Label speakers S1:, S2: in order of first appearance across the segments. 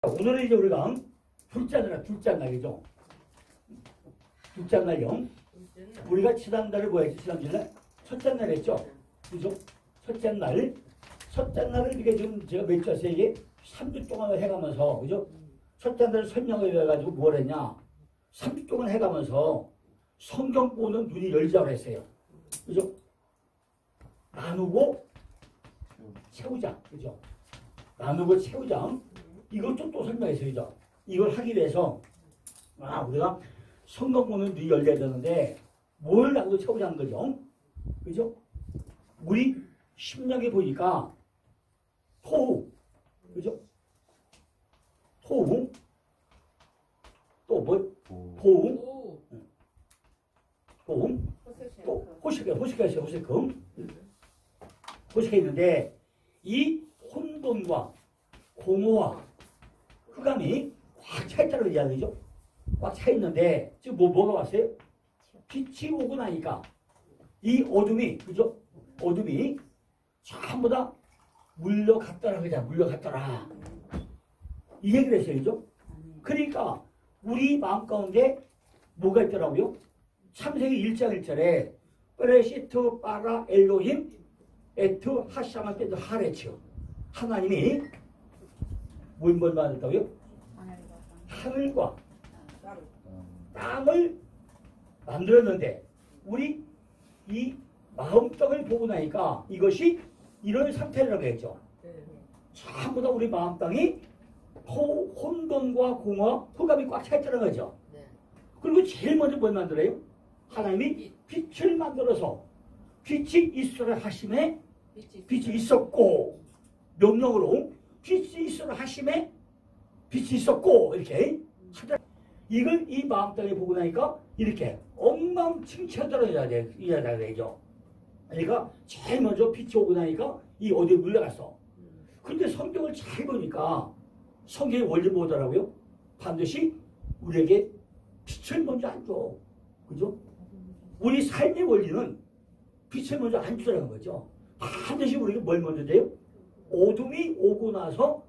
S1: 오늘은 이제 우리가 둘째 날이죠. 둘째 날이요. 우리가 지난달에 뭐 했지? 지난주에 첫째 날 했죠. 그죠? 첫째 날을 이게 지금 제가 몇 주에서 이게 3주 동안 해가면서, 그죠? 첫째 날 설명을 해가지고 뭘 했냐? 3주 동안 해가면서 성경 보는 눈이 열자고 했어요. 그죠? 나누고 채우자. 그죠? 나누고 채우자. 이것도 또 설명했어요. 그죠? 이걸 하기 위해서, 우리가 성경 보는 눈이 열려야 되는데, 뭘 나누고 채우자는 거죠. 그죠? 우리 심령에 보니까, 토후. 그죠? 토후. 또 뭐? 토후. 토후. 또 호식금. 호식이 있는데, 이 혼돈과 공허와 흑암이 꽉 차 있다고 이야기죠. 꽉 차 있는데 지금 뭐가 왔어요? 빛이 오고 나니까 이 어둠이, 그죠? 어둠이 전부 다 물러갔더라. 그죠? 물러갔더라. 이 얘기를 했어요. 그죠? 그러니까 우리 마음 가운데 뭐가 있더라고요? 창세기 1장 1절에 브레시트 바라 엘로힘 에트 하샤만 때도 하레치요. 하나님이 뭘 만들었다고요? 하늘과 땅을 만들었는데 우리 이 마음땅을 보고 나니까 이것이 이런 상태라고 했죠. 전부 다 우리 마음땅이 혼돈과 공허, 흑암이 꽉 차 있다는 거죠. 그리고 제일 먼저 뭘 만들어요? 하나님이 빛을 만들어서 빛이 있으라 하심에 빛이 있었고, 명령으로 빛이 있으라 하심에 빛이 있었고, 이렇게 이걸 이 마음땅에 보고 나니까 이렇게 엉망진창처럼 이래야 되죠. 그러니까 제일 먼저 빛이 오고 나니까 이 어디에 물러갔어. 근데 성경을 잘 보니까 성경의 원리 뭐더라고요? 반드시 우리에게 빛을 먼저 안 줘. 그죠? 우리 삶의 원리는 빛을 먼저 안 주라는 거죠. 반드시 우리가 뭘 먼저 돼요? 어둠이 오고 나서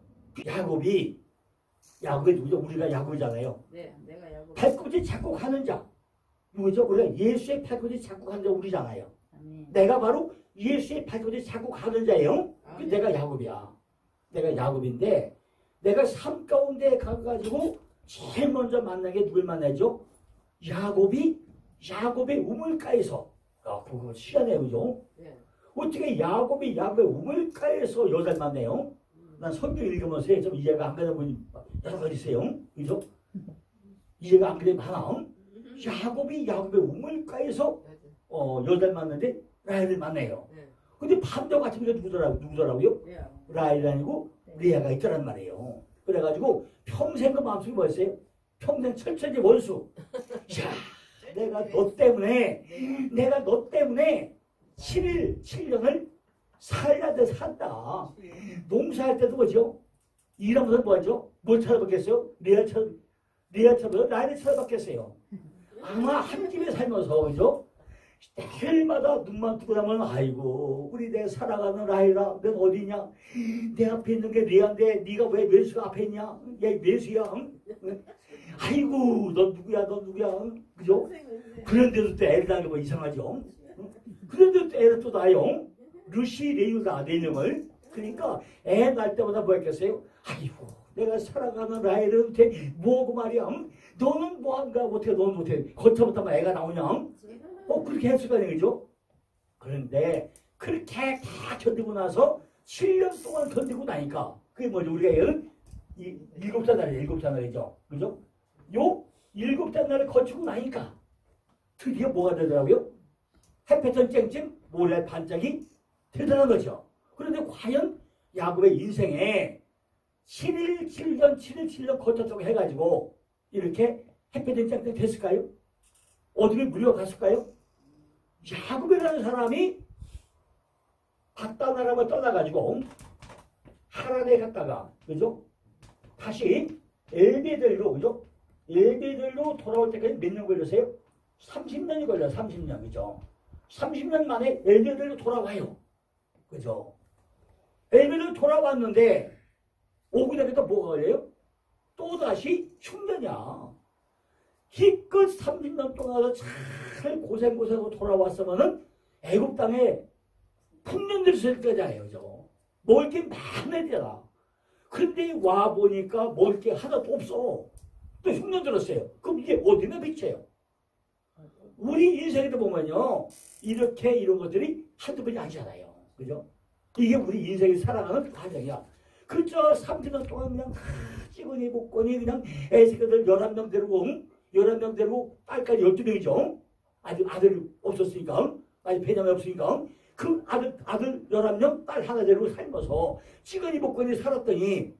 S1: 야곱이 누구죠? 우리가 야곱이잖아요.
S2: 네, 내가 야곱.
S1: 발꿈치 잡고 가는 자. 누구죠? 우리가 예수의 발꿈치 잡고 가는 자 우리잖아요.
S2: 아멘.
S1: 내가 바로 예수의 발꿈치 잡고 가는 자예요. 내가 야곱이야. 내가 야곱인데 내가 삶 가운데 가가지고 제일 먼저 만난 게 누굴 만나죠? 야곱의 우물가에서. 그거 시간에 그죠?
S2: 네.
S1: 어떻게 야곱의 우물가에서 여자를 만나요? 난 성경 읽으면서 좀 이해가 안 가는 분이 여러 가지 있어요. 그죠? 이해가 안 가는 하나. 야곱의 우물가에서 여자를 만났는데 라헬을 만나요.
S2: 네.
S1: 근데 밤도 같은 게 누구더라고요?
S2: 네.
S1: 라헬이 아니고 레아가 있더란 말이에요. 그래가지고 평생 그 마음속에 뭐였어요? 평생 철저히 원수. 야, 내가 너 때문에 7년을 살다 산다. 농사할 때도 뭐죠? 일하면서 뭐하죠? 뭘 찾아봤겠어요? 레아처럼 라헬을 찾아봤겠어요. 아마 한 집에 살면서, 그죠? 해마다 눈만 뜨고 나면 아이고 우리 내 사랑하는 라헬아, 넌 어디냐? 내 앞에 있는 게 레아인데 네가 왜 왼수가 앞에 있냐? 야 왼수야. 응? 아이고 넌 누구야? 그죠? 그런데도 또 애를 낳는 거 이상하죠? 그런데도 또 애를 또 낳아요. 루시 레유다 네 명을. 그러니까 애 낳을 때마다 뭐 했겠어요? 아이고 내가 사랑하는 라헬한테 뭐고 말이야. 너는 뭐한가 못해. 너는 못해. 겉으로부터 애가 나오냐? 그렇게 했을 거 아니에요. 그죠? 그런데 그렇게 다 견디고 나서 7년 동안 견디고 나니까 그게 뭐죠? 우리가 일곱째 날이죠. 그죠? 요 일곱째 날을 거치고 나니까 드디어 뭐가 되더라고요? 햇볕은 쨍쨍 모래 반짝이 되더라는 거죠. 그런데 과연 야곱의 인생에 7일 거쳤다고 해가지고 이렇게 햇볕은 쨍쨍 됐을까요? 어둠이 물려갔을까요? 야곱이라는 사람이 바다나라로 떠나가지고 하란에 갔다가, 그죠? 다시 엘베델로, 그죠? 엘베델로 돌아올 때까지 몇 년 걸렸어요? 30년이 걸려요. 30년, 그죠? 30년 만에 엘베델로 돌아와요. 그죠? 엘베델로 돌아왔는데 오고 나니까 뭐가 걸려요? 다시 흉년이야. 기껏 30년 동안 잘 고생하고 돌아왔으면은 애국 땅에 풍년들 있을 거잖아요. 저거. 먹을 게 많아야. 그런데 와 보니까 먹을 게 하나도 없어. 또 흉년 들었어요. 그럼 이게 어디나 비쳐요? 우리 인생에도 보면요. 이렇게 이런 것들이 한두 번이 아니잖아요. 그죠? 이게 우리 인생을 살아가는 과정이야. 그저 30년 동안 그냥 찌거니 볶거니 그냥 애새끼들 11명 데리고 11명 데리고 딸까지 12명이죠. 아들이 없었으니까. 아니 배남이 없으니까. 그 아들 11명 딸 하나 데리고 살면서 찌거니 볶거니 살았더니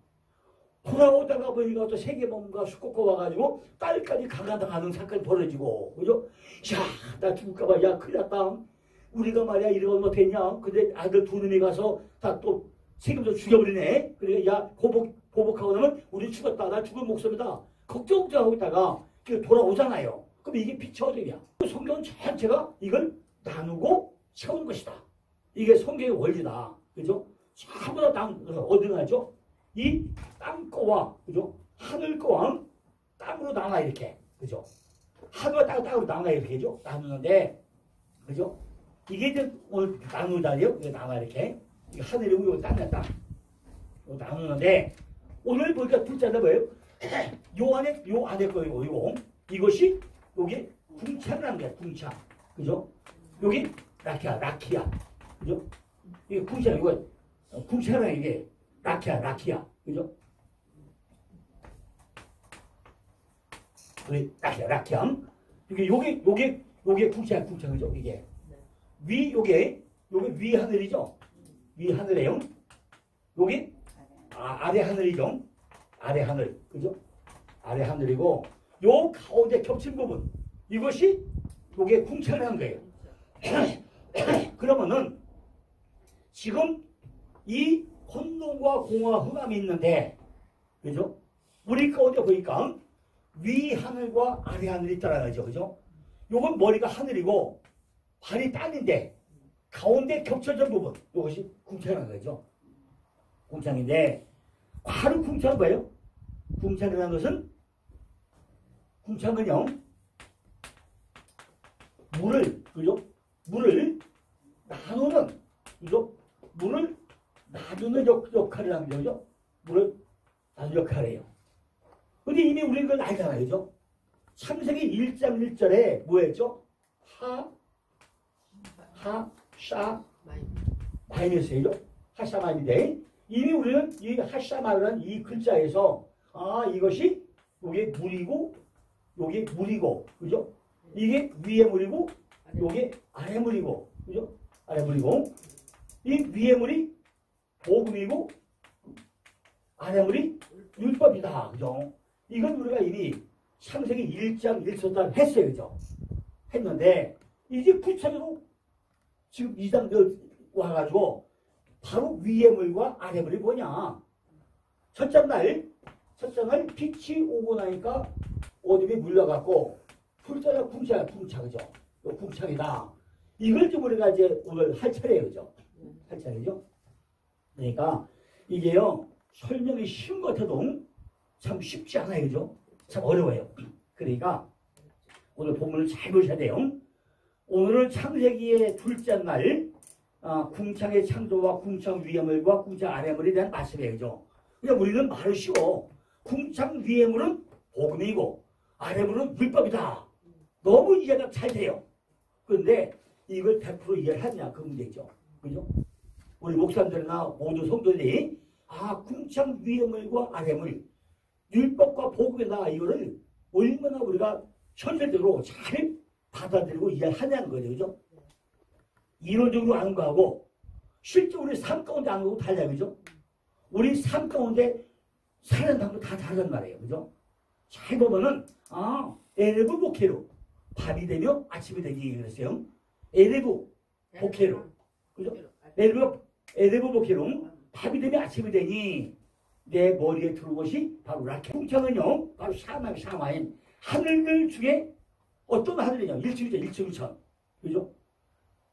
S1: 돌아오다가 보니까 또 세계범과 수국고 와가지고 딸까지 강간당하는 사건이 벌어지고, 그죠? 야, 나 죽을까봐, 야, 큰일 났다. 우리가 말이야, 이러고 못했냐? 근데 아들 두 놈이 가서 다 또 책임져 죽여버리네. 그러니까, 야, 보복하고 나면 우리 죽었다. 나 죽은 목숨이다. 걱정하고 있다가 돌아오잖아요. 그럼 이게 빛이 어디냐? 성경 전체가 이걸 나누고 채우는 것이다. 이게 성경의 원리다. 그죠? 전부 다 어디 나죠? 이 땅거와, 그죠? 하늘 거와 땅으로 나눠 이렇게, 그죠? 하늘과 땅으로 나눠 이렇게죠? 나누는데, 그죠? 이게 이제 오늘 나누다요? 나눠 이렇게. 이게 하늘이고, 이거 땅이야, 땅. 이거 나누는데, 오늘 보니까 둘째는 뭐예요? 요 안에 거이고, 이것이, 요게 궁창이라는 거야, 궁창. 그죠? 요게 라키야. 그죠? 이게 궁창, 이거, 궁창이라는 게, 라키야. 그죠? 라키야. 요게 궁창이죠, 이게. 요게 위 하늘이죠? 위 하늘이에요. 요게, 아래 하늘이죠? 아래 하늘. 그죠? 아래 하늘이고, 요 가운데 겹친 부분. 이것이, 요게 궁창이라는 거예요. 그러면은, 지금 이 혼돈과 공허와 흑암이 있는데, 그죠? 우리 가운데 보니까 위 하늘과 아래 하늘이 있다는 거죠. 그죠? 요건 머리가 하늘이고 발이 땅인데 가운데 겹쳐진 부분, 이것이 궁창이라는 거죠. 궁창인데, 바로 궁창은 뭐예요? 궁창이라는 것은, 궁창은요, 물을 나누는, 그죠? 물을 나누는 역할을 하는 거죠. 물을 나누는 역할이에요. 근데 이미 우리는 그걸 알잖아요. 그죠? 창세기 1장 1절에 뭐 했죠? 하샤 마이너스죠. 하샤마인데 이미 우리는 이 하샤마라는 이 글자에서 이것이 요게 물이고 요게 물이고, 그죠? 이게 위에 물이고 요게 아래 물이고, 그죠? 아래 물이고 이 위에 물이 복음이고 아래 물이 율법이다. 그죠? 이건 우리가 이미 창세기 1장 1절에 했어요. 그죠? 했는데 이제 구체적으로 지금 2장 와가지고 바로 위에 물과 아래 물이 뭐냐? 첫째 날 빛이 오고 나니까 어둠이 물려갖고 둘째가 궁창, 그죠? 궁창이다. 이걸 좀 우리가 이제 오늘 할 차례예요. 그죠? 할 차례죠? 그러니까 이게요, 설명이 쉬운 것 같아도 참 쉽지 않아요. 그죠? 참 어려워요. 그러니까 오늘 본문을 잘 보셔야 돼요. 오늘은 창세기의 둘째 날, 궁창의 창조와 궁창 위의 물과 궁창 아래 물에 대한 말씀이에요. 그죠? 그러니까 우리는 말을 쉬워. 궁창 위의 물은 복음이고 아래 물은 율법이다. 너무 이해가 잘 돼요. 그런데 이걸 100% 이해를 하느냐, 그 문제죠. 그죠? 우리 목사님들이나 모든 성도들이 궁창 위의 물과 아래 물, 율법과 복음이다, 이거를 얼마나 우리가 현실적으로 잘 받아들이고 이해하냐는 거죠. 그죠? 이론적으로 아는 거하고 실제 우리 삶 가운데 아는 거하고 달라요. 그죠? 우리 삶 가운데 사는 방법 다 다르단 말이에요. 그죠? 잘 보면은 에레브 복회로 밤이 되며 아침이 되기 그랬어요. 에레브 복회로, 그죠? 에레브 복회로 밤이 되며 아침이 되니 내 머리에 들어온 것이 바로 라케. 궁창은요, 바로 샤마인 하늘들 중에 어떤 하늘이냐? 1층이죠. 1층. 그죠?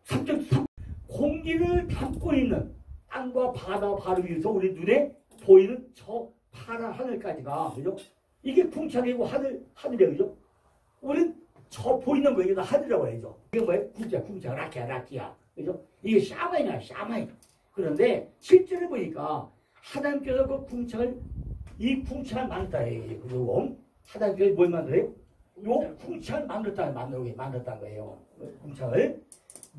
S1: 3.3 공기를 담고 있는 땅과 바다 바로 위에서 우리 눈에 보이는 저 파란 하늘까지가, 그죠? 이게 궁창이고 하늘이야, 그죠? 우린 저 보이는 거, 이게 하늘이라고 해야죠. 이게 뭐예요? 궁창, 라키야. 그죠? 이게 샤마이야, 샤마이. 그런데 실제로 보니까 하나님께서 그 궁창을, 이 궁창을 만들었다. 그리고 하나님께서 뭘 만들어요? 요 궁창을 만들었다는 거예요. 궁창을.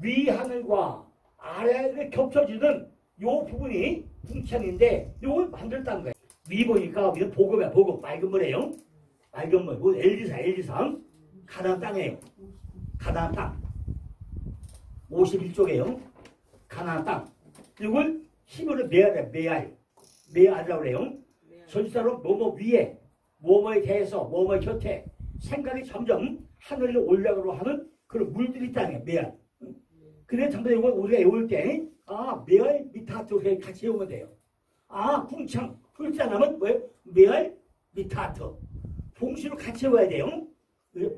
S1: 위하늘과 아래하늘이 겹쳐지는 요 부분이 궁창인데 요걸 만들었다는 거예요. 위 보니까 우리는 보급이야, 보급. 맑은 물이에요. 맑은 물. 이거 LG3. 가나안 땅이에요. 가나안 땅. 51쪽이에요. 가나안 땅. 이걸 힘으로 메아리라고 그래요. 전치사로 뭐뭐 위에, 뭐뭐에 대해서, 뭐뭐의 곁에 생각이 점점 하늘로 올라가려 하는 그런 물들이 있다는 거예요. 메알. 그래, 전부 이걸 우리가 외울 때, 메알 미타토 같이 외우면 돼요. 궁창. 풀자나면 뭐예요? 메알 미타토. 동시로 같이 외워야 돼요.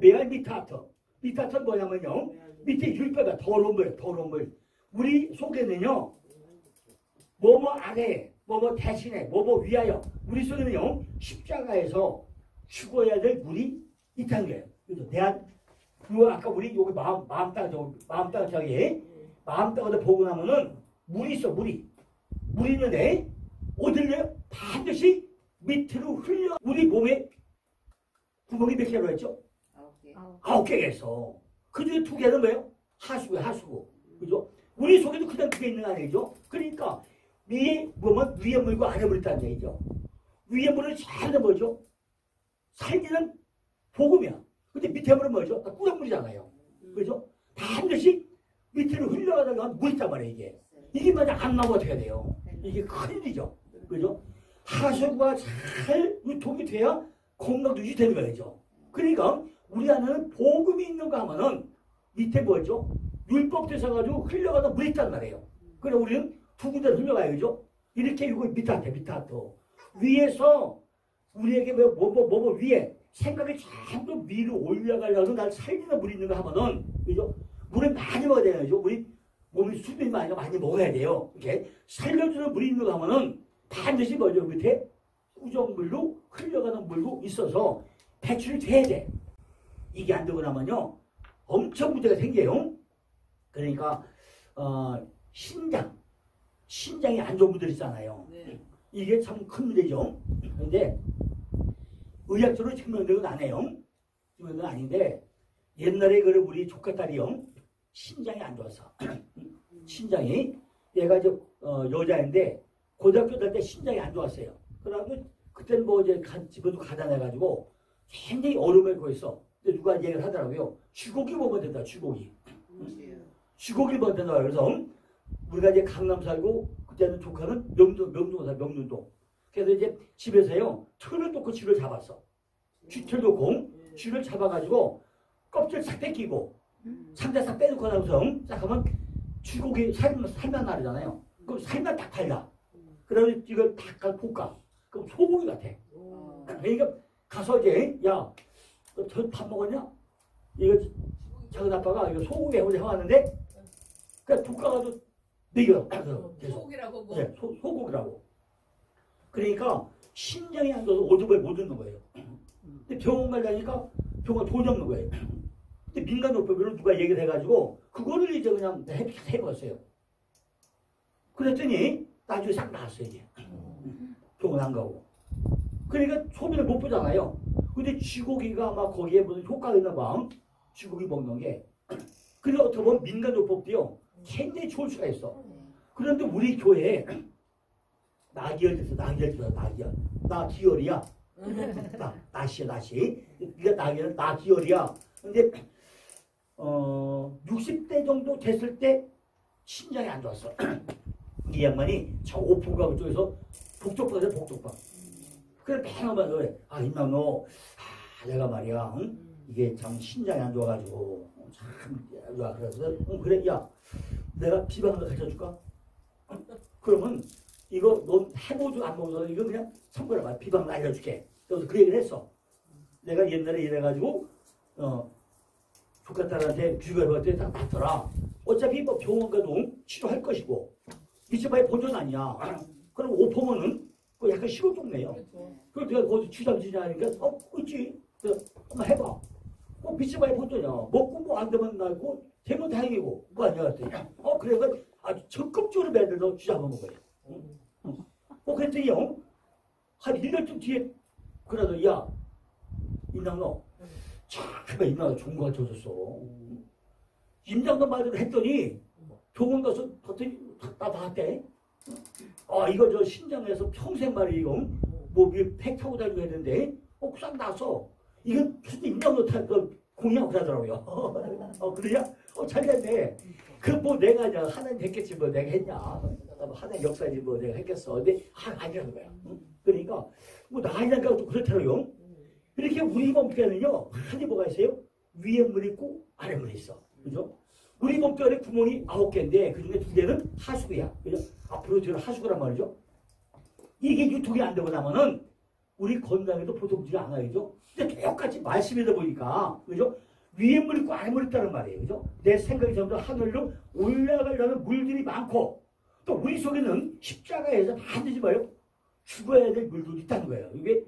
S1: 메알 미타토. 미타토는 뭐냐면요. 밑에 율법이야. 더러운 물. 우리 속에는요. 뭐뭐 아래, 뭐뭐 대신에, 뭐뭐 위하여. 우리 속에는요. 십자가에서 죽어야 될 물이 있다는 거예요. 그래서 아까 우리 여기 마음 땅 저기 마음 땅에다 보고 나면은 물이 있어, 물이 있는데 어딜래요? 반드시 밑으로 흘려. 우리 몸에 구멍이 몇 개로 했죠? 9개가 있어. 그 중에 2개는 뭐예요? 하수구. 그죠? 우리 속에도 그냥 2개 있는 거 아니죠? 그러니까 위에 보면 위에 물과 아래 물이 있다는 얘기죠. 위에 물은 전부 뭐죠? 살기는 복음이야. 근데 밑에 물은 뭐죠? 꾸정물이잖아요. 그죠? 반드시 밑으로 흘러가다가 물 있단 말이에요, 이게. 이게 만약 안 나오면 어떻게 돼요? 이게 큰일이죠. 그죠? 하수구가 잘 유통이 돼야 건강도 유지되는 거죠. 그러니까 우리 안에는 복음이 있는가 하면은 밑에 뭐죠? 율법 되셔가지고 흘러가다 물이 있단 말이에요. 그래 우리는 2군데로 흘러가야죠. 이렇게 이거 밑한테 위에서 우리에게 뭐 위에 생각이 전부 위로 올라가려고 날 살리는 물이 있는가 하면은 그죠? 물을 많이 먹어야 되죠. 우리 몸이 수분이 많이 먹어야 돼요. 이렇게 살려주는 물이 있는가 하면은 반드시 뭐죠? 밑에 꾸정물로 흘러가는 물도 있어서 배출이 돼야 돼. 이게 안 되고 나면요 엄청 문제가 생겨요. 그러니까 신장이 안 좋은 분들 있잖아요. 네. 이게 참 큰 문제죠. 그런데 의학적으로 증명된 건 아니에요. 증명된 건 아닌데 옛날에 우리 조카딸이요 신장이 안 좋아서 신장이 얘가 여자인데 고등학교 다닐 때 신장이 안 좋았어요. 그러고 그때는 뭐 이제 집에도 가다해가지고 굉장히 어려움을 구했어. 근데 누가 얘기를 하더라고요. 쥐고기 먹으면 된다. 쥐고기 먹으면 된다. 그래서 우리가 이제 강남 살고 그때는 조카는 명동도. 그래서 이제 집에서요 틀을 놓고 쥐를 잡았어. 쥐틀 놓고 쥐를 잡아가지고 껍질 싹 뺏기고 상자 싹 빼놓고 나서 딱 하면 쥐고기 살만 나르잖아요. 그럼 살만 딱 달라. 그러면 이걸 딱 볶아. 그럼 소고기 같아. 그러니까 가서 이제 야, 너 저 밥 먹었냐? 이거 작은 아빠가 이거 소고기 해왔는데 그냥 볶아가지고 먹여.
S2: 소고기라고 뭐?
S1: 네, 소고기라고. 그러니까 신장이 안 좋아서 오줌을 못 얻는 거예요. 근데 병원 가려니까 병원 돈 없는 거예요. 근데 민간요법으로 누가 얘기를 해가지고 그거를 이제 그냥 해봤어요. 그랬더니 나중에 싹 나았어요 이제. 병원 안 가고. 그러니까 소비를 못 보잖아요. 근데 쥐고기가 막 거기에 무슨 효과가 있나 봐. 쥐고기 먹는 게. 그래서 어떻게 보면 민간요법도요 굉장히 좋을 수가 있어. 그런데 우리 교회에 나기열. 나 기열이야. 나시. 네가 나 기열이야. 근데 60대 정도 됐을 때 신장이 안 좋았어. 이 양반이 저 오포가 그쪽에서 복덕방. 그래 팽하면 그래. 임남 너, 내가 말이야, 응? 이게 참 신장이 안 좋아가지고 참 좋아. 그래서 그래 야, 내가 비방을 가르쳐 줄까? 그러면 이거 넌 해보도 안 먹어서 이거 그냥 참고해봐. 비방 알려줄게. 그래서 그 얘기를 했어. 내가 옛날에 이래가지고 조카딸한테 비교해볼 때 딱 맞더라. 어차피 뭐 병원 가도 치료할 것이고 미쳐봐야 보존 아니야. 그럼 오포면은 그 약간 시골 동네예요. 그래서 내가 거기서 주담지냐 하니까 있지. 그래서 한번 해봐. 비치 많이 봤더냐. 먹고 뭐 안 되면 나고 되면 다행이고 그거 아니야 그랬더니 그래서 아주 적극적으로 매들도 주잡아 먹어요. 그랬더니요 한 1년쯤 뒤에 그래도 야 임장로 참 임장로 좋은 거 가르쳐줬어. 임장로 말대로 했더니 병원 가서 봤더니 다 봤대. 이거 저 신장에서 평생 말이 이거 팩 타고 다니고 했는데 싹 나서 이건 임장로 공이라고 그러더라고요. 그러냐? 잘 됐네. 뭐 내가 이제 하나님 했겠지 뭐 내가 했냐. 하나님 역사지 뭐 내가 했겠어. 근데 아니라는 거야. 그러니까 뭐 나이니까 또 그렇더라고요. 이렇게 우리 몸께는요 한이 뭐가 있어요? 위에 물 있고 아래 물 있어. 그죠? 우리 몸께 안에 구멍이 9개인데 그 중에 2개는 하수구야. 그죠? 앞으로 뒤로 하수구란 말이죠. 이게 유통이 안 되고 나면은 우리 건강에도 보통지가 않아요. 그죠? 근데 똑같이 말씀이다 보니까, 그죠? 위에 물 있고 아래 물 있다는 말이에요. 그죠? 내 생각이 점점 하늘로 올라가려면 물들이 많고, 또 우리 속에는 십자가에서 반드시 뭐예요? 죽어야 될 물들이 있다는 거예요. 이게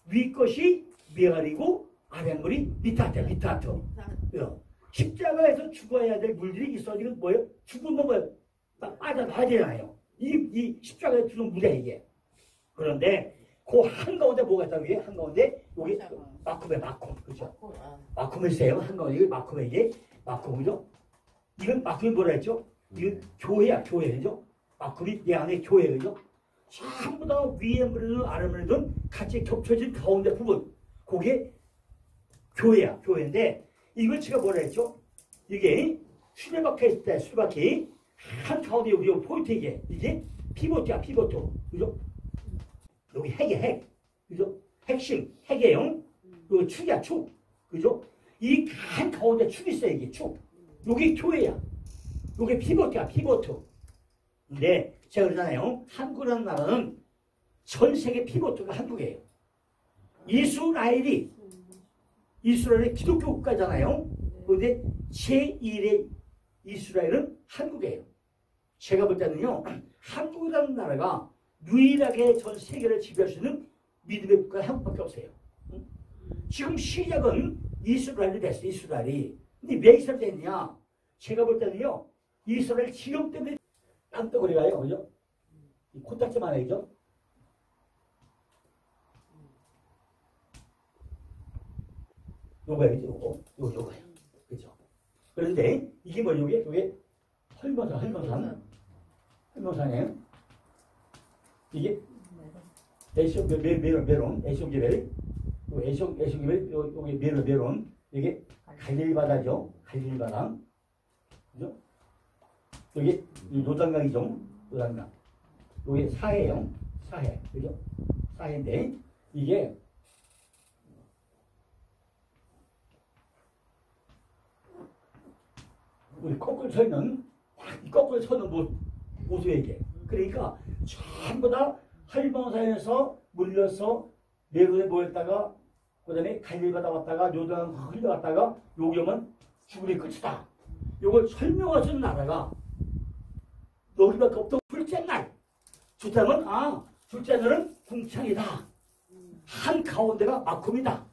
S1: 위 것이 메아리고 아래 물이 미타트. 십자가에서 죽어야 될 물들이 있어. 이건 뭐예요? 죽으면 뭐예요? 빠져나야 되잖아요. 이 십자가에 주는 물이야, 이게. 그런데, 그 한가운데 뭐가 있다고 해요? 한가운데 여기 마쿰에 그죠? 마쿰이세요. 한가운데 이게 마쿰에 이게 마쿰이죠? 이건 마쿰이 뭐라 했죠? 이건 교회야, 교회죠? 마쿰이 내 안에 교회죠? 전부 다 위에 물이든 아래 물이든 같이 겹쳐진 가운데 부분 그게 교회야, 교회인데 이걸 제가 뭐라 했죠? 이게 수레바퀴 있을 때 수레바퀴 한 가운데 여기 포인트 이게 피보트야, 피보트 그죠? 여기 핵, 그죠? 핵심, 핵이에요. 요 축이야, 축, 그죠? 이 한 가운데 축이 있어요, 이게 축. 여기 교회야. 여기 피보트야, 피보트. 근데 제가 그러잖아요. 한국이라는 나라는 전 세계 피보트가 한국이에요. 이스라엘이 기독교 국가잖아요. 그런데 제1의 이스라엘은 한국이에요. 제가 볼 때는요, 한국이라는 나라가 유일하게 전 세계를 지배할 수 있는 믿음의 국가가 한국밖에 없어요. 지금 시작은 이스라엘이 됐어, 이스라엘이. 근데 왜 이스라엘이 됐냐? 제가 볼 때는요, 이스라엘 지형 때문에 땀덩어리 가요, 그죠? 코딱지만 해죠? 요거야, 요거야. 그죠? 그런데 이게 뭐죠? 요게 헐모산이에요. 이게 에시오게벨, 여기 메론, 이게 갈릴리 바다죠. 갈릴리 바다. 그죠? 여기 요단강이죠. 요단강. 여기 사해요. 사해. 그죠? 사해인데, 이게 우리 거꾸로 서 있는, 모습이에요, 이게. 그러니까 전부 다 할망사에서 물려서 메론에 모였다가 그 다음에 갈릴리 바다 왔다가 요단 흘러갔다가 여기 오면 죽음의 끝이다. 이걸 설명할 수 있는 나라가 여기밖에 없던 둘째 날. 둘째 날은 둘째 날은 궁창이다. 한 가운데가 마쿰이다.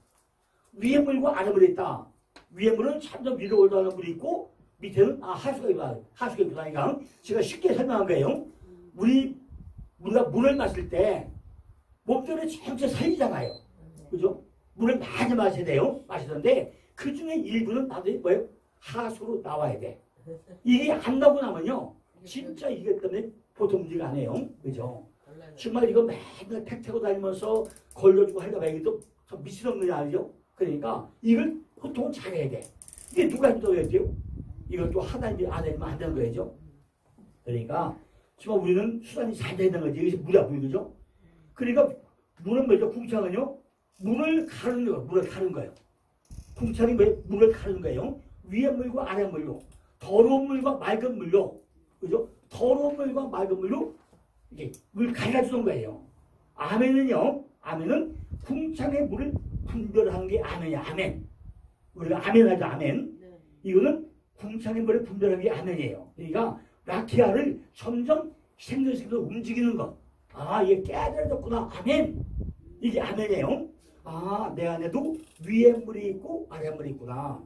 S1: 위에 물과 아래 물이 있다. 위에 물은 점점 위로 올라가는 물이 있고 밑에는 하수가 있다. 하수가 있다. 제가 쉽게 설명한 거예요. 우리가 물을 마실 때 몸뚱이 전체 살리잖아요. 그죠? 물을 많이 마셔야 돼요. 마시던데 그 중에 일부는 나도 뭐예요? 하수로 나와야 돼. 이게 안 나오고 나면요. 진짜 이게 때문에 보통 문제가 아니에요. 그죠? 정말 이거 맨날 택 타고 다니면서 걸려주고 하려고 해도 참 미친놈들이 아니죠? 그러니까 이걸 보통은 잘해야 돼. 이게 누가 해줘야 돼요? 이것도 하나님이 안 해주면 안 되는 거죠. 그러니까 정말 우리는 수단이 잘 되는 거지. 이것이 물이야, 그죠? 그러니까 물은 뭐죠? 궁창은요? 물을 가르는 거예요. 궁창이 뭐예요? 물을 가르는 거예요. 위에 물과 아래 물로. 더러운 물과 맑은 물로. 그죠? 더러운 물과 맑은 물로 이게 물 갈라주는 거예요. 아멘은요? 아멘은 궁창의 물을 분별하는 게 아멘이야, 아멘. 우리가 아멘 하죠, 아멘. 이거는 궁창의 물을 분별하는 게 아멘이에요. 그러니까 라키아를 점점 생존시켜서 움직이는 것. 아, 이게 깨달아졌구나. 아멘. 이게 아멘이에요. 아, 내 안에도 위에 물이 있고 아래 물이 있구나.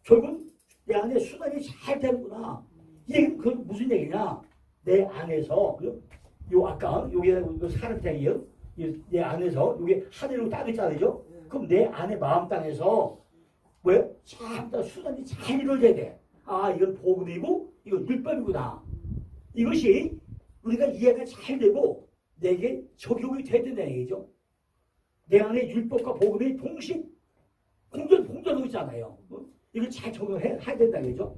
S1: 결국 내 안에 순환이 잘 되는구나. 이게 그 무슨 얘기냐? 내 안에서 요 아까 요게 사람장이에요. 내 안에서 요게 하늘로 땅 있잖아요. 그럼 내 안에 마음 땅에서 뭐예요? 참다 순환이 잘 이루어져야 돼. 아, 이건 복음이고 이건 율법이구나. 이것이 우리가 이해가 잘 되고 내게 적용이 돼야 된다는 얘기죠. 내 안에 율법과 복음이 동시 공존하고 있잖아요. 이걸 잘 적용해야 된다는 얘기죠.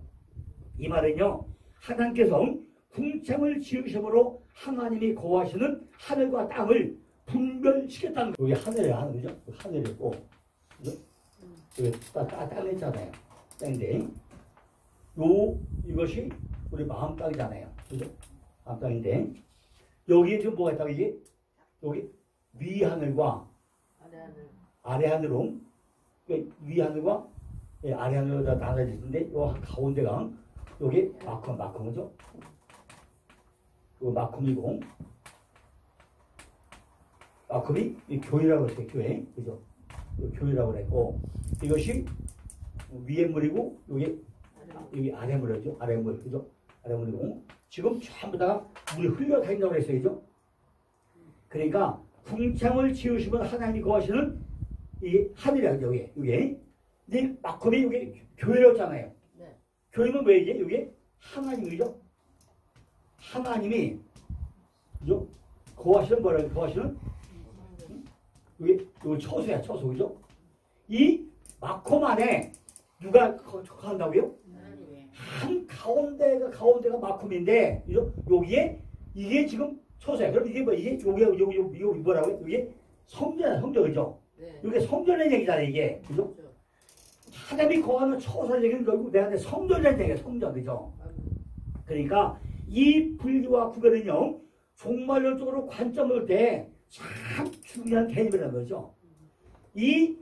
S1: 이 말은요, 하나님께서 궁창을 지으심으로 하나님이 거하시는 하늘과 땅을 분별시켰다는 거예요. 여기 하늘이야, 하늘이죠? 하늘이 있고, 그죠? 여기 땅 있잖아요. 땅인데, 이것이 우리 마음 땅이잖아요. 그죠? 마음 땅인데, 여기에 지금 뭐가 있다고, 이게? 여기 위 하늘과 아래 하늘로, 위 하늘과 아래 하늘로 다 나눠져 있는데, 요 가운데가, 여기 마컴이죠? 요 마컴이고, 마컴이 교회라고 했어요, 교회. 그죠? 교회라고 그랬고, 이것이 위에 물이고, 여기 아래 물이죠? 아래 물, 그죠? 아래 물이고, 지금 전부 다 물이 흘러다닌다고 그랬어요, 그죠? 그러니까, 궁창을 지으시면 하나님이 거하시는 이 하늘이야, 여기. 근데 마컴이 여기 교회라고 했잖아요. 네. 교회는 왜 이게? 여기 하나님이죠? 하나님이, 그죠? 거하시는 뭐라고, 거하시는? 여기 처소야, 처소, 그죠? 이 마컴 안에 누가 거한다고요? 한 가운데가 마컴인데, 그죠? 여기에, 이게 지금 처소야. 그럼 이게 뭐, 이게, 여기 뭐라고요? 이게 성전이야, 성전, 그죠? 네. 이게 성전의 얘기잖아요, 이게. 그죠? 하나님이 거하는 처소의 얘기는 결국 내 안에 성전의 얘기야, 성전, 그죠? 그러니까 이 분리와 구별은요, 종말론적으로 관점을 볼 때 참 중요한 개념이라는 거죠. 이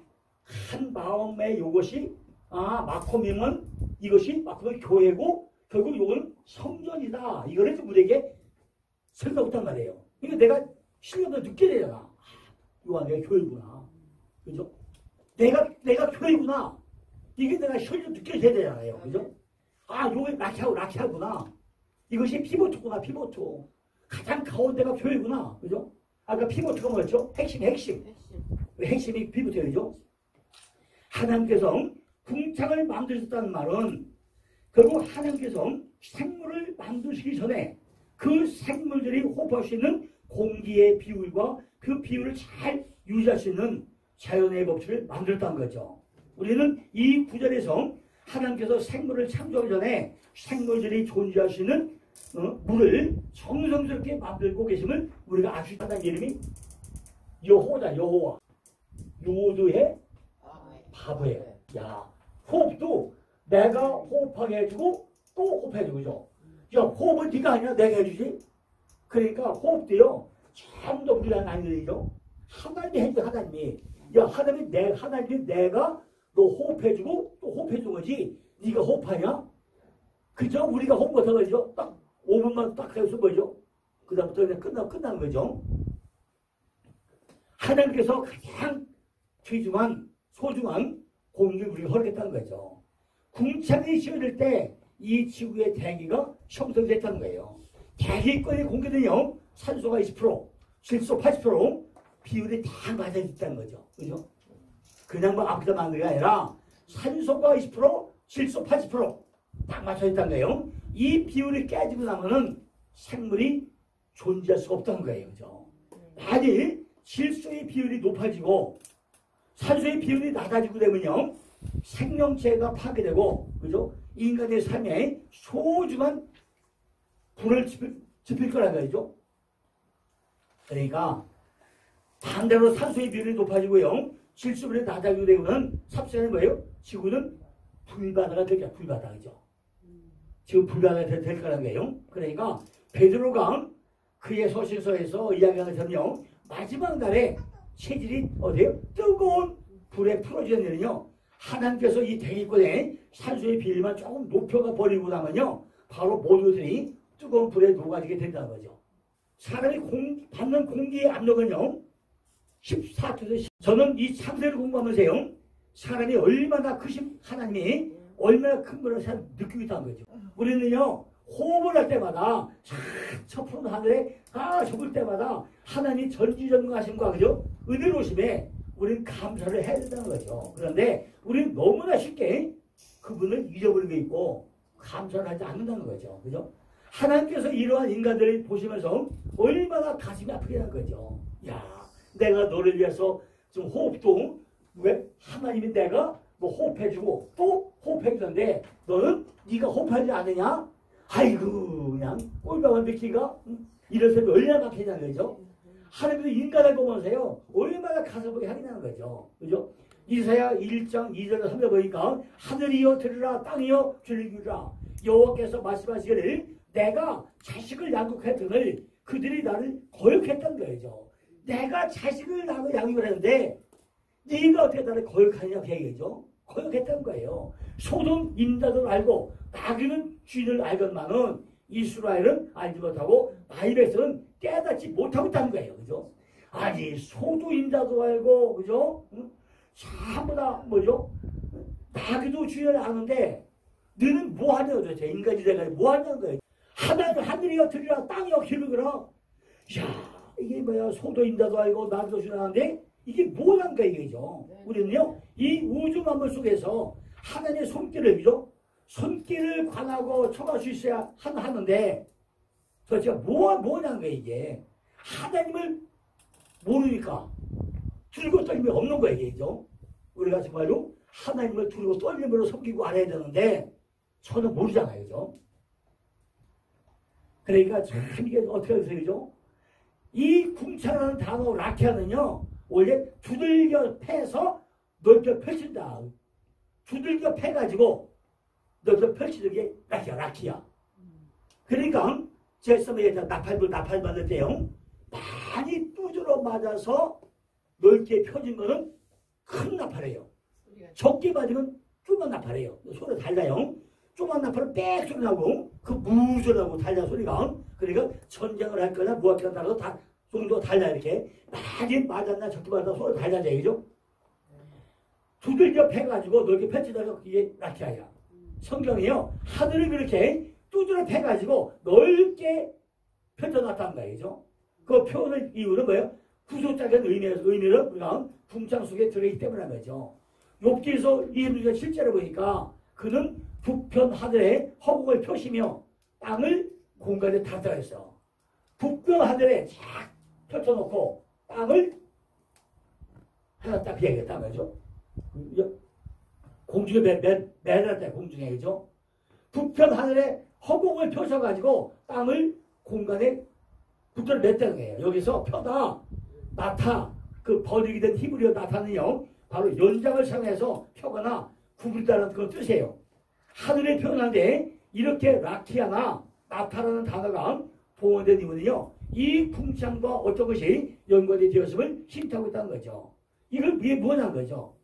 S1: 한 마음의 이것이, 마컴이면 이것이 마컴은 교회고, 결국 이거는 성전이다. 이거를 좀 우리에게 설명했단 말이에요. 그러니까 내가 신경을 느껴야 되잖아. 이거 내가 교회구나. 그죠? 내가 교회구나. 이게 내가 현실로 느껴져야 되잖아요. 그죠? 요게 라키하구나. 이것이 피보트구나, 피보트. 가장 가운데가 교회구나. 그죠? 아까 피보트가 뭐였죠? 핵심이 피보트죠. 하나님께서 궁창을 만드셨다는 말은 결국 하나님께서 생물을 만드시기 전에 그 생물들이 호흡할 수 있는 공기의 비율과 그 비율을 잘 유지할 수 있는 자연의 법칙을 만들었다는 거죠. 우리는 이 구절에서 하나님께서 생물을 창조하기 전에 생물들이 존재할 수 있는 물을 정성스럽게 만들고 계심을 우리가 알 수 있다는 이름이 여호와다. 여호와. 요드의 바보예요. 야, 호흡도 내가 호흡하게 해주고 또 호흡해주고, 그죠? 야, 호흡은 네가 아니라 내가 해주지. 그러니까 호흡도요, 전부 우리가 나뉘죠. 하나님이 해줘, 하나님이. 야, 하나님이 내가 너 호흡해주고 또 호흡해준 거지. 네가 호흡하냐? 그죠? 우리가 호흡 못하죠. 딱 5분만 딱 해서 뭐죠? 그 다음부터 그냥 끝나는 거죠. 하나님께서 가장 소중한 공기를 우리가 허락했다는 거죠. 궁창이 지어질 때 이 지구의 대기가 형성됐다는 거예요. 대기권의 공기는요, 산소가 20%, 질소 80%, 비율이 다 맞아있다는 거죠. 그죠? 그냥 뭐 아무데나 만든 게 아니라 산소가 20%, 질소 80%딱 맞춰있다는 거예요. 이 비율이 깨지고 나면은 생물이 존재할 수가 없다는 거예요. 그죠? 만일 질소의 비율이 높아지고 산소의 비율이 낮아지고 되면요, 생명체가 파괴되고, 그죠? 인간의 삶에 소중한 불을 지필 거란 말이죠. 그러니까 반대로 산소의 비율이 높아지고요, 질소 비율이 낮아지고 되면 삽시간에 뭐예요? 지구는 불바다가 될 거야, 불바다, 그죠? 지금 불바다가 될 거란 거예요. 그러니까 베드로가 그의 서신서에서 이야기하는 것처럼요, 마지막 날에 체질이 어디에요? 뜨거운 불에 풀어지는 일은요, 하나님께서 이 대기권에 산소의 비율만 조금 높여가 버리고 나면요, 바로 모두들이 뜨거운 불에 녹아지게 된다는 거죠. 사람이 받는 공기의 압력은요 14초에서 저는 이 창세를 공부하면서요 사람이 얼마나 크신 하나님이 얼마나 큰 걸 느끼고 있다는 거죠. 우리는요 호흡을 할 때마다 저 푸른 하늘에 접을 때마다 하나님이 전지전능하심과 그죠? 은혜로우심에 우리는 감사를 해야 된다는 거죠. 그런데 우리는 너무나 쉽게 그분을 잊어버리고 있고 감사를 하지 않는다는 거죠. 그죠? 하나님께서 이러한 인간들을 보시면서 얼마나 가슴이 아프게 하는 거죠. 야, 내가 너를 위해서 좀 호흡도 왜 하나님이 내가 뭐 호흡해주고 또 호흡해주는데 너는 네가 호흡하지 않느냐? 아이고 그냥 꼴방을 믿기가 이런 사람이 얼마나 막히냐는 거죠. 하나님도 인간을 보면서요 얼마나 가슴이 하게 나는 거죠. 그죠? 이사야 1장 2절 3절 보니까 하늘이여 들으라 땅이여 즐기라 여호와께서 말씀하시기를 내가 자식을 양육했더니 그들이 나를 거역했던 거죠. 내가 자식을 낳고 양육을 했는데 네가 어떻게 나를 거역하느냐 그 얘기죠. 거역했던 거예요. 소돔 인자도 알고 나귀는 주인을 알건만은 이스라엘은 알지 못하고 바이백스는 깨닫지 못하고 있다는 거예요. 그죠? 아니 소도 인자도 알고 그죠? 전부 다 뭐죠? 나귀도 주인을 아는데 너는 뭐하냐고 도대체 인간이 돼가지고 뭐하냐는 거예요. 하늘이여 들으라 땅이여 기르거라. 야 이게 뭐야 소도 인자도 알고 나귀도 주인을 아는데 이게 뭐란 거야 이게죠. 우리는요 이 우주 만물 속에서 하나님의 손길을 그죠? 손길을 관하고 청할 수 있어야 하는데 도대체 뭐냐는 거야 이게. 하나님을 모르니까 두리고 떨림이 없는 거예요 이게죠. 우리가 정말로 하나님을 두리고 떨림으로 섬기고 알아야 되는데 저는 모르잖아요 그죠. 그러니까 참 이게 어떻게 해서 그죠. 이 궁창이라는 단어 라키아는요 원래 두들겨 패서 넓게 펼친다. 두들겨 패가지고 넓게 펼치는 게 라키야. 그러니까 제 समय 나팔 받을 때요 많이 두드러 맞아서 넓게 펴진 거는 큰 나팔이에요. 적게 맞으면 조그만 나팔이에요. 소리가 달라요. 조그만 나팔은 빽 소리 나고 그 무소리 나고 달라 소리가. 그러니까 전쟁을 할 거나 뭐 할거나 따라서 다 정도가 달라 이렇게 많이 맞았나 적게 맞았나 소리 달라져 그죠? 두들겨 패가지고 넓게 펼치다가 이게 라키아야. 성경이요 하늘을 그렇게 두드려 패가지고 넓게 펼쳐놨다는 거예요. 그죠? 그 표현의 이유는 뭐예요? 구속적인 의미를 우리가 궁창 속에 들어있기 때문에 거죠. 욥기에서 이 우리가 실제로 보니까 그는 북편 하늘에 허공을 펴시며 땅을 공간에 닫아 있어. 북편 하늘에 쫙 펼쳐놓고 땅을 하나 딱 얘기했다 말이죠. 공중에 매달았다 공중에 그죠? 북편 하늘에 허공을 펴셔가지고 땅을 공간에 북편을 맸다는 거예요. 여기서 펴다 나타 그 번역이 된 히브리어 나타는요 바로 연장을 사용해서 펴거나 구부리다는 그런 뜻이에요. 하늘에 표현하는데 이렇게 라키아나 나타라는 단어가 동원된 이유는요 이 궁창과 어떤 것이 연관이 되었음을 힌트하고 있다는 거죠. 이걸 위에 뭐냐는 거죠.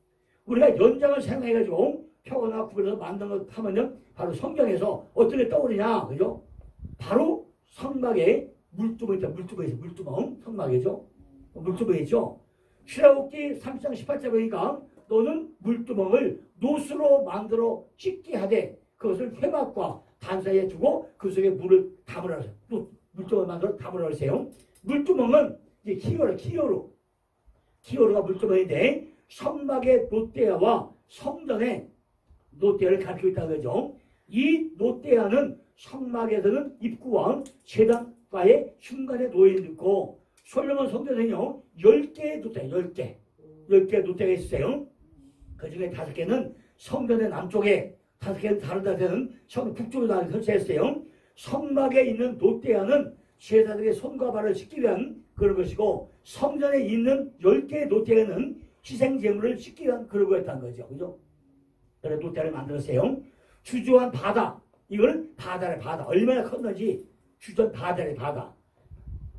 S1: 우리가 연장을 사용해가지고 펴거나 구부려서 만든 것 하면요 바로 성경에서 어떤 게 떠오르냐 그죠? 바로 성막에 물두멍이 있다. 물두멍 성막이죠. 물두멍이죠. 출애굽기 3장 18절 보니까 너는 물두멍을 노수로 만들어 씻게 하되 그것을 회막과 단 사이에 두고 그 속에 물을 담으라 하세요. 물두멍을 만들어 담으라 하세요. 물두멍은 이제 키오르가 물두멍인데 성막의 노대야와 성전의 노대야를 가리키고 있다는 거죠. 이 노대야는 성막에서는 입구와 제단과의 중간에 놓여있고 솔로몬 성전에는요 10개의 노대 10개 노대가 있어요. 그 중에 5개는 성전의 남쪽에 5개는 다른 데는 성 북쪽에 설치했어요. 성막에 있는 노대야는 제사장의 손과 발을 씻기 위한 그런 것이고 성전에 있는 10개의 노대야는 희생제물을 씻기 위한 그런 거였다는 거죠. 그죠? 그래서 노대야를 만들었어요. 주저한 바다 이거는 바다래 바다 얼마나 컸는지 주전 바다래 바다.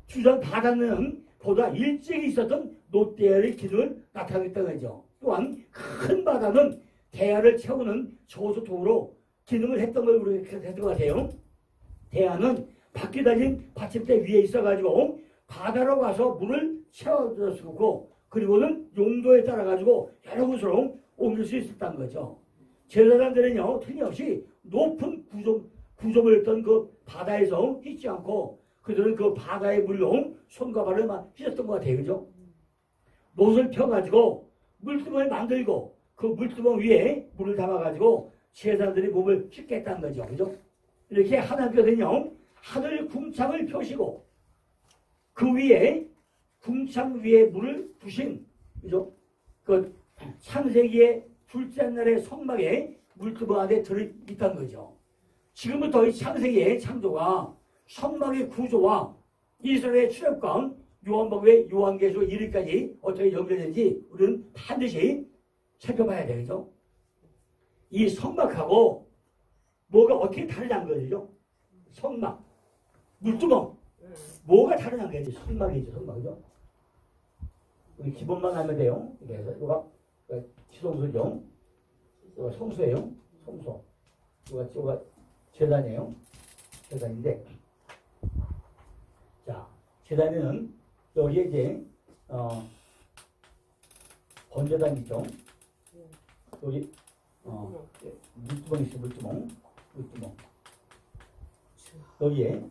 S1: 주전 바다는 보다 일찍 있었던 노대야의 기능을 나타냈다는 거죠. 또한 큰 바다는 대야를 채우는 저수통으로 기능을 했던 걸 우리가 했던 것 같아요. 대야는 바퀴 달린 받침대 위에 있어가지고 바다로 가서 물을 채워줬고 그리고는 용도에 따라 가지고 여러 곳으로 옮길 수 있었다는 거죠. 제사장들은요 틀림없이 높은 구조물 했던 그 바다에서 있지 않고 그들은 그 바다의 물로 손과 발을 막 씻었던 것 같아요. 그죠? 못을 펴가지고 물두멍을 만들고 그 물두멍 위에 물을 담아가지고 제사장들이 몸을 씻겠다는 거죠. 그죠? 이렇게 하나님께서는요 하늘 궁창을 펴시고 그 위에 궁창 위에 물을 부신 그죠? 그 창세기의 둘째 날의 성막에 물두멍 안에 들어있다는 거죠. 지금부터 이 창세기의 창조가 성막의 구조와 이스라엘의 출애굽과 요한복음의 요한계시록 이르기까지 어떻게 연결되는지 우리는 반드시 살펴봐야 되겠죠. 이 성막하고 뭐가 어떻게 다르냐는 거죠. 성막, 물두멍 뭐가 다르냐는 거죠. 성막이죠. 성막이죠. 우리 기본만 알면 돼요. 그래서 이거가 지성소죠. 이거 성소예요. 성소. 이거가 제단이에요. 제단인데 자 제단에는 여기에 이제 번제단 있죠. 여기 물두멍 있어. 물두멍 여기에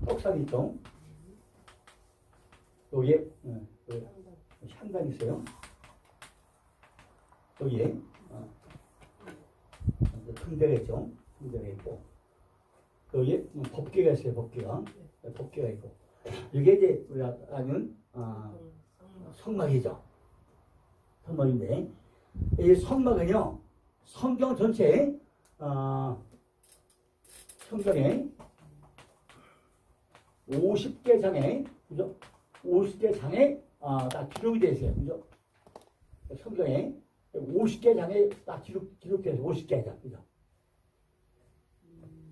S1: 떡상 있죠. 여기에 향단 있어요. 여기에 등대가 있죠. 등대가 있고 여기에 법궤가 있어요. 법궤가 있고 이게 이제 우리가 아는 성막이죠. 성막인데 이 성막은요 성경 전체에 성경에 50개 장에 그죠? 50개 장에 딱 기록이 되어 있어요. 그죠? 성경에 50개 장에 딱 기록되어 있어요. 50개 장. 그죠?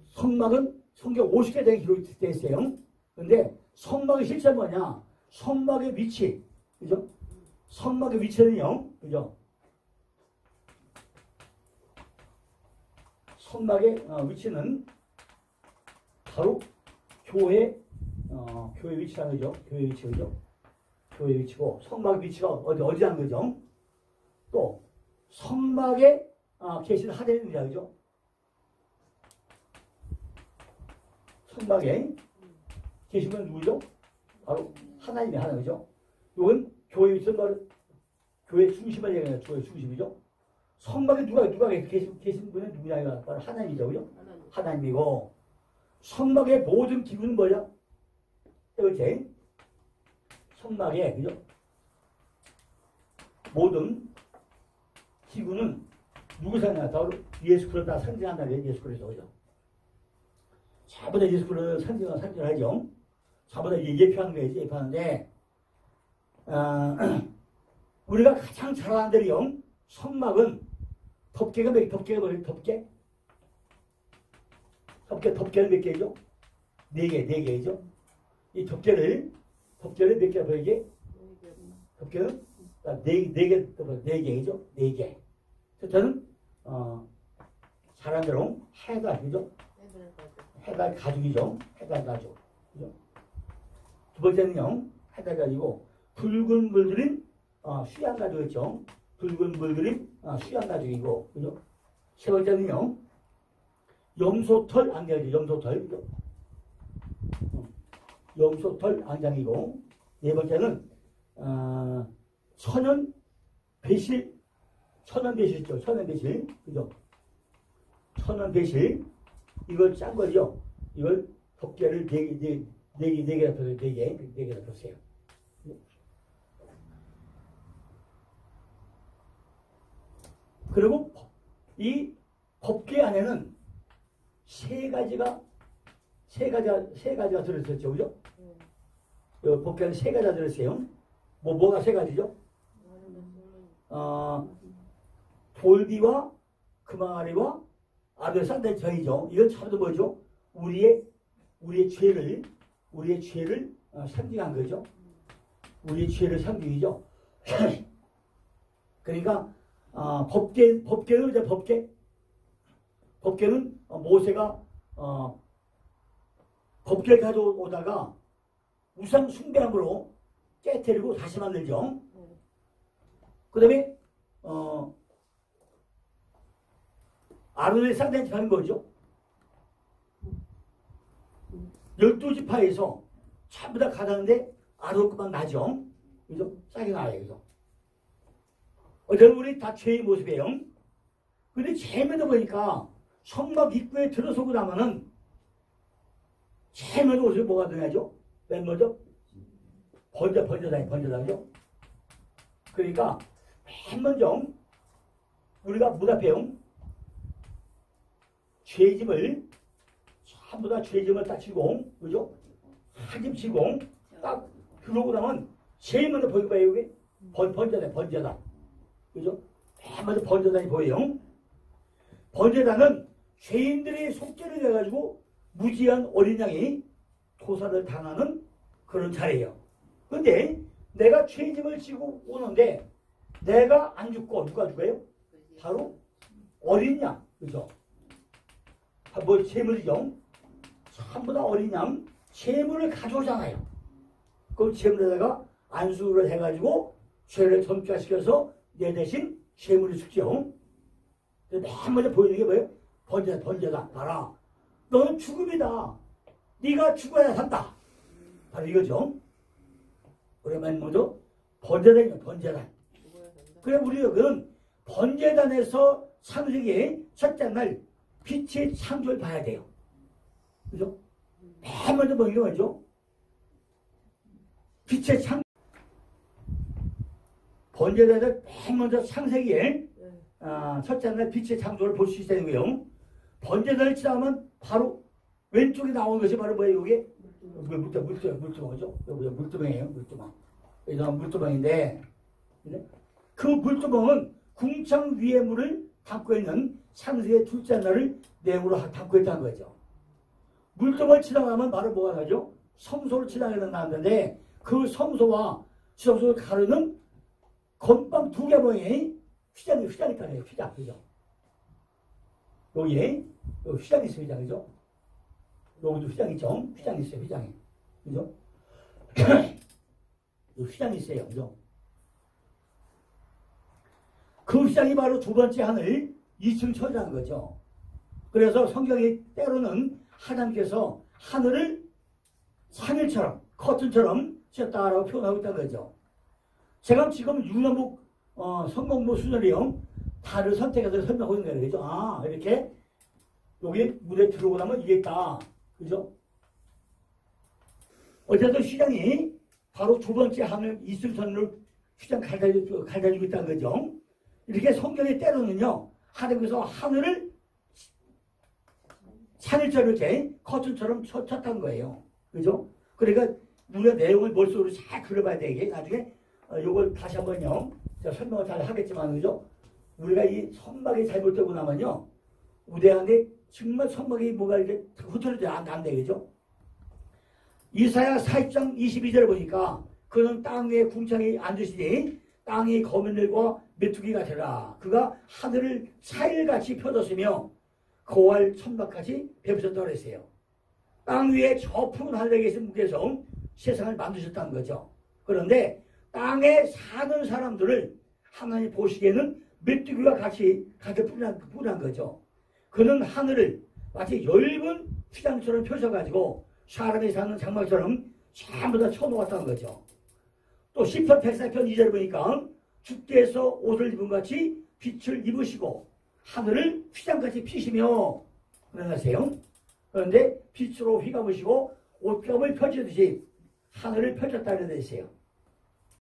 S1: 성막은 성경 50개 장에 기록이 되어 있어요. 근데 성막의 실제 뭐냐? 성막의 위치. 그죠? 성막의 위치는요. 그죠? 성막의 위치는 바로 교회 위치라는 거죠. 교회 위치 그죠? 교회 위치고 성막 위치가 어디라는 거죠? 또 성막에 계신 하나님이라 그죠? 성막에 계신 분 누구죠? 바로 하나님이 하나님이죠. 이건 교회 위치는 바로 교회 중심을 얘기하는 교회 중심이죠. 성막에 누가 계신 분은 누구냐? 바로 하나님이죠. 그죠? 하나님이고 성막의 모든 기구는 뭐냐? 이렇게 성막에 그죠? 모든 기구는 누구 상징하냐? 바로 예수 그리스도 다 상징한다는 거예요. 예수 그리스도 그죠? 자보다 예수 그리스도 상징하죠. 자보다 예표하는 거예요. 예표하는데 우리가 가장 잘 아는 대로요. 성막은 덮개가 뭐예요? 덮개는 몇 개죠? 4개죠? 이 덮개를 몇 개나 보이게? 덮개는 4개죠? 4개. 저는, 잘 아는 대로 해달, 그죠? 해달 가죽이죠? 해달 가죽. 그죠? 두 번째는요, 해달 가죽이고, 붉은 물들인, 수양 가죽이죠? 붉은 물들인, 수양 가죽이고, 그죠? 세 번째는요, 염소털 안경이죠. 염소털 안장이고 네 번째는 천연 배실 있죠. 천연 배실 그죠? 천연 배실 이걸 짠 거죠. 이걸 덮개를 4개나 펴세요. 4개나 펴세요. 그리고 이 덮개 안에는 세 가지가 들어있었죠. 그죠? 법계는 3가지가 들어있어요. 뭐가 3가지죠? 돌비와 금항아리와 아들 상대 저희죠. 이건 참도 뭐죠? 우리의 죄를 상징한 거죠. 우리의 죄를 상징이죠. 그러니까 법계는 이제 법계는 모세가 법계를 가져오다가 우상 숭배함으로 깨뜨리고 다시 만들죠. 그 다음에 아론의 쌍단 지파는 뭐죠? 12지파에서 전부 다 가다는데 아론 것만 나죠. 그죠? 싸게 나와요. 그죠? 여러분이 다 죄의 모습이에요. 근데 제일 먼저 보니까 성막 입구에 들어서고 나면은 제일 먼저 옷을 뭐가 들어야죠? 맨 먼저 번제단이죠. 그러니까 맨 먼저 우리가 문 앞에요. 죄짐을 전부 다 죄짐을 딱 치고, 그죠? 한짐 치고 딱 들어오고 나면 제일 먼저 보이고 봐요. 여기 번제단. 그죠? 맨 먼저 번제단이 보여요. 번제단은 죄인들의 속죄를 해가지고 무지한 어린 양이 토사를 당하는 그런 자리예요. 근데 내가 죄짐을 지고 오는데 내가 안 죽고 누가 죽어요? 바로 어린 양. 그죠? 뭐 재물이죠? 전부 다 어린 양 재물을 가져오잖아요. 그 재물에다가 안수를 해가지고 죄를 전가시켜서 내 대신 재물을 죽죠. 맨 먼저 보이는 게 뭐예요? 번제다. 봐라. 너는 죽음이다. 네가 죽어야 산다. 바로 이거죠. 우리 맨 먼저 번제단이에요. 번제단. 그래 우리 여기는 번제단에서 창세기의 첫째 날 빛의 창조를 봐야 돼요. 그죠? 맨 먼저 보이는 게 뭐죠? 빛의 창조. 번제단에서 맨 먼저 창세기에 첫째 날 빛의 창조를 볼 수 있다는 거예요. 번제단을 지나면 바로 왼쪽에 나오는 것이 바로 뭐예요? 이게 물두멍이죠. 여기 물두멍이에요. 물두멍. 여기가 물두멍인데 그 물두멍은 궁창 위의 물을 담고 있는 창세기의 둘째 날을 내용으로 담고 있다는 거죠. 물두멍을 지나가면 바로 뭐가 나죠? 성소를 지나가게 나왔는데 그 성소와 지성소를 가르는 건빵 두 개 모양의 휘장이 있잖아요. 휘장. 그죠? 여기 휘장이 있습니다. 그죠? 여기도 휘장이 있죠? 휘장이 있어요. 휘장이. 그죠? 휘장이 있어요. 그죠? 그 휘장이 바로 두 번째 하늘 2층 천이라는 거죠. 그래서 성경이 때로는 하나님께서 하늘을 하늘처럼 커튼처럼 쳤다라고 표현하고 있다는 거죠. 제가 지금 유년복 성공부 수준이요. 달을 선택해서 설명하고 있는 거예요. 그죠? 아, 이렇게 여기 물에 들어오고 나면 이게 있다. 그죠? 어쨌든 휘장이 바로 두 번째 하늘 이슬선으로 휘장 갈라주고 있다는 거죠. 이렇게 성경에 때로는요. 하나님께서 하늘을 하늘처럼 이렇게 커튼처럼 쳤다는 거예요. 그죠? 그러니까 우리가 내용을 머릿속으로 잘 그려봐야 되게 나중에 요걸 다시 한번요. 제가 설명을 잘 하겠지만, 그죠? 우리가 이 선박이 잘못되고 나면요. 우대한데 정말 선박이 뭐가 이렇게 흐트러져 안 돼, 그죠? 이사야 40장 22절을 보니까 그는 땅 위에 궁창이 앉으시니 땅이 거민들과 메뚜기가 되라. 그가 하늘을 사일같이 펴졌으며 거할 천막같이 베푸셨다고 그랬어요. 땅 위에 저 푸른 하늘에 계신 분께서 세상을 만드셨다는 거죠. 그런데 땅에 사는 사람들을 하나님 보시기에는 메뚜기와 같이 가득 뿌리한 거죠. 그는 하늘을 마치 엷은 휘장처럼 펴셔가지고 사람이 사는 장막처럼 전부 다 쳐놓았다는 거죠. 또 시편 104편 2절 보니까 주께서 옷을 입은 같이 빛을 입으시고 하늘을 휘장같이 피시며 그러세요. 그런데 빛으로 휘감으시고 옷감을 펼치듯이 하늘을 펼쳤다는 데 있어요.